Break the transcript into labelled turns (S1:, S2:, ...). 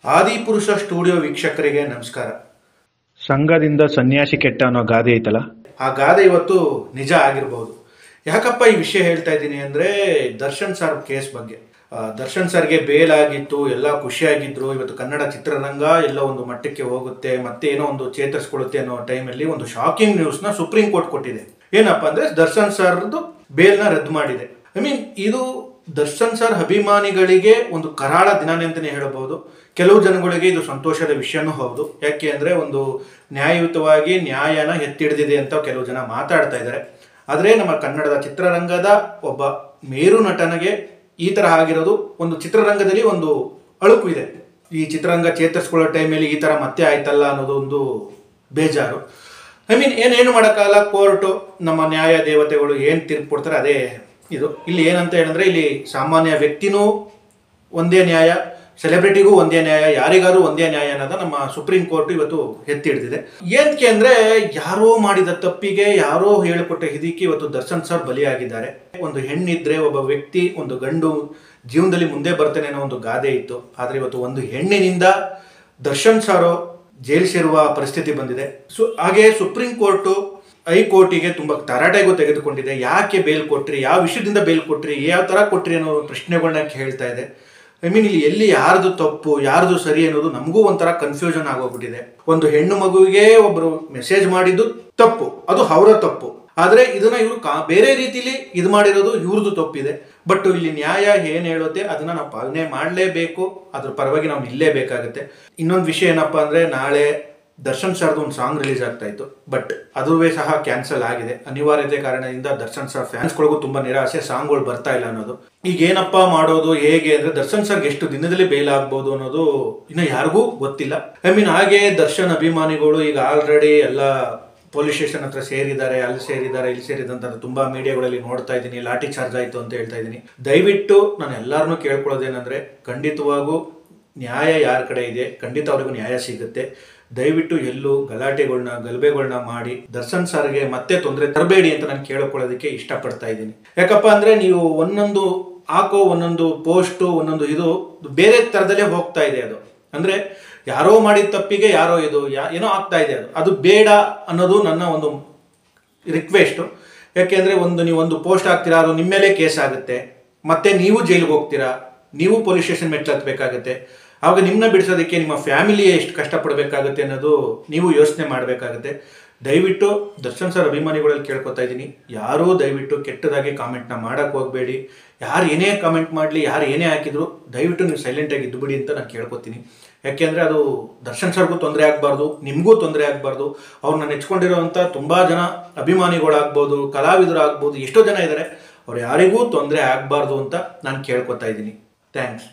S1: Adipurush studio ವೀಕ್ಷಕರಿಗೆ ನಮಸ್ಕಾರ.
S2: ಸಂಘದಿಂದ ಸನ್ಯಾಸಿ ಕೆಟ್ಟ ಅನ್ನೋ ಗಾದೆ ಐತಲ್ಲ,
S1: ಆ ಗಾದೆ ಇವತ್ತು ನಿಜ ಆಗಿರಬಹುದು. ಯಾಕಪ್ಪ ಈ ವಿಷಯ ಹೇಳ್ತಾ ಇದ್ದೀನಿ ಅಂದರೆ, ದರ್ಶನ್ ಸರ್ ಕೇಸ್ ಬಗ್ಗೆ. ದರ್ಶನ್ ಸರ್ಗೆ ಬೇಲ್ ಆಗಿತ್ತು, ಎಲ್ಲ ಖುಷಿಯಾಗಿದ್ರು. ಇವತ್ತು ಕನ್ನಡ ಚಿತ್ರರಂಗ ಎಲ್ಲ ಒಂದು ಮಟ್ಟಕ್ಕೆ ಹೋಗುತ್ತೆ, ಮತ್ತೆ ಏನೋ ಒಂದು ಚೇತರಿಸ್ಕೊಳ್ಳುತ್ತೆ ಅನ್ನೋ ಟೈಮಲ್ಲಿ ಒಂದು ಶಾಕಿಂಗ್ ನ್ಯೂಸ್ನ ಸುಪ್ರೀಂ ಕೋರ್ಟ್ ಕೊಟ್ಟಿದೆ. ಏನಪ್ಪ ಅಂದರೆ, ದರ್ಶನ್ ಸರ್ದು ಬೇಲ್ನ ರದ್ದು ಮಾಡಿದೆ. ಇದು ದರ್ಶನ್ ಸರ್ ಅಭಿಮಾನಿಗಳಿಗೆ ಒಂದು ಕರಾಳ ದಿನಾನೇ ಅಂತಲೇ ಹೇಳಬಹುದು. ಕೆಲವು ಜನಗಳಿಗೆ ಇದು ಸಂತೋಷದ ವಿಷಯನೂ ಹೌದು. ಯಾಕೆ ಅಂದರೆ, ಒಂದು ನ್ಯಾಯಯುತವಾಗಿ ನ್ಯಾಯನ ಎತ್ತಿಡಿದಿದೆ ಅಂತ ಕೆಲವು ಜನ ಮಾತಾಡ್ತಾ ಇದ್ದಾರೆ. ಆದರೆ ನಮ್ಮ ಕನ್ನಡದ ಚಿತ್ರರಂಗದ ಒಬ್ಬ ಮೇರು ನಟನಿಗೆ ಈ ಥರ ಆಗಿರೋದು, ಒಂದು ಚಿತ್ರರಂಗದಲ್ಲಿ ಒಂದು ಅಳುಕು ಇದೆ. ಈ ಚಿತ್ರರಂಗ ಚೇತರಿಸ್ಕೊಳ್ಳೋ ಟೈಮಲ್ಲಿ ಈ ಥರ ಮತ್ತೆ ಆಯ್ತಲ್ಲ ಅನ್ನೋದು ಒಂದು ಬೇಜಾರು. ಏನೇನು ಮಾಡೋಕ್ಕಾಗಲ್ಲ. ಕೋರ್ಟು, ನಮ್ಮ ನ್ಯಾಯ ದೇವತೆಗಳು ಏನು ತೀರ್ಪು ಕೊಡ್ತಾರೆ ಅದೇ ಇದು. ಇಲ್ಲಿ ಏನಂತ ಹೇಳಿದ್ರೆ, ಇಲ್ಲಿ ಸಾಮಾನ್ಯ ವ್ಯಕ್ತಿನೂ ಒಂದೇ ನ್ಯಾಯ, ಸೆಲೆಬ್ರಿಟಿಗೂ ಒಂದೇ ನ್ಯಾಯ, ಯಾರಿಗಾದ್ರೂ ಒಂದೇ ನ್ಯಾಯ ಅನ್ನೋದ ನಮ್ಮ ಸುಪ್ರೀಂ ಕೋರ್ಟ್ ಇವತ್ತು ಎತ್ತಿ ಹಿಡಿದಿದೆ. ಏನಕ್ಕೆ ಅಂದರೆ, ಯಾರೋ ಮಾಡಿದ ತಪ್ಪಿಗೆ ಯಾರೋ ಹೇಳಿಕೊಟ್ಟ ಹಿದಿಕ್ಕೆ ಇವತ್ತು ದರ್ಶನ್ ಸರ್ ಬಲಿಯಾಗಿದ್ದಾರೆ. ಒಂದು ಹೆಣ್ಣಿದ್ರೆ ಒಬ್ಬ ವ್ಯಕ್ತಿ, ಒಂದು ಗಂಡು ಜೀವನದಲ್ಲಿ ಮುಂದೆ ಬರ್ತೇನೆ ಅನ್ನೋ ಒಂದು ಗಾದೆ ಇತ್ತು. ಆದರೆ ಇವತ್ತು ಒಂದು ಹೆಣ್ಣಿನಿಂದ ದರ್ಶನ್ ಸರ್ ಜೈಲು ಸೇರುವ ಪರಿಸ್ಥಿತಿ ಬಂದಿದೆ. ಹಾಗೆ ಸುಪ್ರೀಂ ಕೋರ್ಟು ಹೈಕೋರ್ಟಿಗೆ ತುಂಬ ತರಾಟೆಗೂ ತೆಗೆದುಕೊಂಡಿದೆ. ಯಾಕೆ ಬೇಲ್ ಕೊಟ್ರಿ, ಯಾವ ವಿಷಯದಿಂದ ಬೇಲ್ ಕೊಟ್ರಿ, ಯಾವ ಥರ ಕೊಟ್ರಿ ಅನ್ನೋ ಪ್ರಶ್ನೆಗಳನ್ನ ಕೇಳ್ತಾ ಇದೆ. ಇಲ್ಲಿ ಎಲ್ಲಿ ಯಾರ್ದು ತಪ್ಪು ಯಾರ್ದು ಸರಿ ಅನ್ನೋದು ನಮಗೂ ಒಂಥರ ಕನ್ಫ್ಯೂಷನ್ ಆಗೋಗ್ಬಿಟ್ಟಿದೆ. ಒಂದು ಹೆಣ್ಣು ಮಗುವಿಗೆ ಒಬ್ಬರು ಮೆಸೇಜ್ ಮಾಡಿದ್ದು ತಪ್ಪು, ಅದು ಅವರ ತಪ್ಪು. ಆದರೆ ಇದನ್ನ ಇವರು ಬೇರೆ ರೀತಿಲಿ ಇದು ಮಾಡಿರೋದು ಇವ್ರದ್ದು ತಪ್ಪಿದೆ. ಬಟ್ ಇಲ್ಲಿ ನ್ಯಾಯ ಏನು ಹೇಳುತ್ತೆ ಅದನ್ನ ನಾವು ಪಾಲನೆ ಮಾಡಲೇಬೇಕು. ಅದ್ರ ಪರವಾಗಿ ನಾವು ನಿಲ್ಲೇಬೇಕಾಗುತ್ತೆ. ಇನ್ನೊಂದು ವಿಷಯ ಏನಪ್ಪಾ ಅಂದರೆ, ನಾಳೆ ದರ್ಶನ್ ಸರ್ದು ಒಂದು ಸಾಂಗ್ ರಿಲೀಸ್ ಆಗ್ತಾ ಇತ್ತು. ಬಟ್ ಅದುವೇ ಸಹ ಕ್ಯಾನ್ಸಲ್ ಆಗಿದೆ. ಅನಿವಾರ್ಯತೆ ಕಾರಣದಿಂದ ದರ್ಶನ್ ಸರ್ ಫ್ಯಾನ್ಸ್ಗಳಿಗೂ ತುಂಬಾ ನಿರಾಸೆ, ಸಾಂಗ್ಗಳು ಬರ್ತಾ ಇಲ್ಲ ಅನ್ನೋದು. ಈಗ ಏನಪ್ಪಾ ಮಾಡೋದು, ಹೇಗೆ ಅಂದರೆ, ದರ್ಶನ್ ಸರ್ಗೆ ಎಷ್ಟು ದಿನದಲ್ಲಿ ಬೇಲ್ ಆಗ್ಬೋದು ಅನ್ನೋದು ಇನ್ನು ಯಾರಿಗೂ ಗೊತ್ತಿಲ್ಲ. ಹಾಗೆ ದರ್ಶನ್ ಅಭಿಮಾನಿಗಳು ಈಗ ಆಲ್ರೆಡಿ ಎಲ್ಲ ಪೊಲೀಸ್ ಸ್ಟೇಷನ್ ಹತ್ರ ಸೇರಿದ್ದಾರೆ, ಅಲ್ಲಿ ಸೇರಿದ್ದಾರೆ, ಇಲ್ಲಿ ಸೇರಿದಂತ ತುಂಬಾ ಮೀಡಿಯಾಗಳಲ್ಲಿ ನೋಡ್ತಾ ಇದ್ದೀನಿ. ಲಾಠಿ ಚಾರ್ಜ್ ಆಯ್ತು ಅಂತ ಹೇಳ್ತಾ ಇದ್ದೀನಿ. ದಯವಿಟ್ಟು ನಾನು ಎಲ್ಲರನ್ನೂ ಕೇಳ್ಕೊಳ್ಳೋದೇನೆಂದ್ರೆ, ಖಂಡಿತವಾಗೂ ನ್ಯಾಯ ಯಾರ ಕಡೆ ಇದೆ, ಖಂಡಿತ ಅವ್ರಿಗೂ ನ್ಯಾಯ ಸಿಗುತ್ತೆ. ದಯವಿಟ್ಟು ಎಲ್ಲೂ ಗಲಭೆಗಳನ್ನ ಮಾಡಿ ದರ್ಶನ್ ಸರ್ಗೆ ಮತ್ತೆ ತೊಂದರೆ ತರಬೇಡಿ ಅಂತ ನಾನು ಕೇಳ್ಕೊಳ್ಳೋದಕ್ಕೆ ಇಷ್ಟಪಡ್ತಾ ಇದ್ದೀನಿ. ಯಾಕಪ್ಪ ಅಂದರೆ, ನೀವು ಒಂದೊಂದು ಹಾಕೋ ಒಂದೊಂದು ಪೋಸ್ಟು, ಒಂದೊಂದು ಇದು ಬೇರೆ ಥರದಲ್ಲೇ ಹೋಗ್ತಾ ಇದೆ. ಅದು ಅಂದರೆ, ಯಾರೋ ಮಾಡಿದ ತಪ್ಪಿಗೆ ಯಾರೋ ಏನೋ ಆಗ್ತಾ ಇದೆ. ಅದು ಬೇಡ ಅನ್ನೋದು ನನ್ನ ಒಂದು ರಿಕ್ವೆಸ್ಟು. ಯಾಕೆಂದರೆ, ನೀವು ಒಂದು ಪೋಸ್ಟ್ ಹಾಕ್ತೀರಾ, ಅದು ನಿಮ್ಮ ಮೇಲೆ ಕೇಸ್ ಆಗುತ್ತೆ, ಮತ್ತೆ ನೀವು ಜೈಲಿಗೆ ಹೋಗ್ತೀರಾ, ನೀವು ಪೊಲೀಸ್ ಸ್ಟೇಷನ್ ಮೆಟ್ಲು ಹತ್ತಬೇಕಾಗುತ್ತೆ. ಆವಾಗ ನಿಮ್ಮನ್ನ ಬಿಡಿಸೋದಕ್ಕೆ ನಿಮ್ಮ ಫ್ಯಾಮಿಲಿ ಎಷ್ಟು ಕಷ್ಟಪಡಬೇಕಾಗುತ್ತೆ ಅನ್ನೋದು ನೀವು ಯೋಚನೆ ಮಾಡಬೇಕಾಗುತ್ತೆ. ದಯವಿಟ್ಟು ದರ್ಶನ್ ಸರ್ ಅಭಿಮಾನಿಗಳಲ್ಲಿ ಕೇಳ್ಕೊತಾ ಇದ್ದೀನಿ, ಯಾರೂ ದಯವಿಟ್ಟು ಕೆಟ್ಟದಾಗಿ ಕಾಮೆಂಟ್ನ ಮಾಡೋಕ್ಕೆ ಹೋಗಬೇಡಿ. ಯಾರು ಏನೇ ಕಾಮೆಂಟ್ ಮಾಡಲಿ, ಯಾರು ಏನೇ ಹಾಕಿದ್ರು ದಯವಿಟ್ಟು ನೀವು ಸೈಲೆಂಟಾಗಿ ಇದ್ದುಬಿಡಿ ಅಂತ ನಾನು ಕೇಳ್ಕೊತೀನಿ. ಯಾಕೆಂದರೆ, ಅದು ದರ್ಶನ್ ಸರ್ಗೂ ತೊಂದರೆ ಆಗಬಾರ್ದು, ನಿಮಗೂ ತೊಂದರೆ ಆಗಬಾರ್ದು. ಅವ್ರನ್ನ ನೆಚ್ಕೊಂಡಿರೋವಂಥ ತುಂಬ ಜನ ಅಭಿಮಾನಿಗಳಾಗ್ಬೋದು, ಕಲಾವಿದರಾಗ್ಬೋದು, ಎಷ್ಟೋ ಜನ ಇದ್ದಾರೆ. ಅವ್ರು ಯಾರಿಗೂ ತೊಂದರೆ ಆಗಬಾರ್ದು ಅಂತ ನಾನು ಕೇಳ್ಕೊತಾ ಇದ್ದೀನಿ. ಥ್ಯಾಂಕ್ಸ್.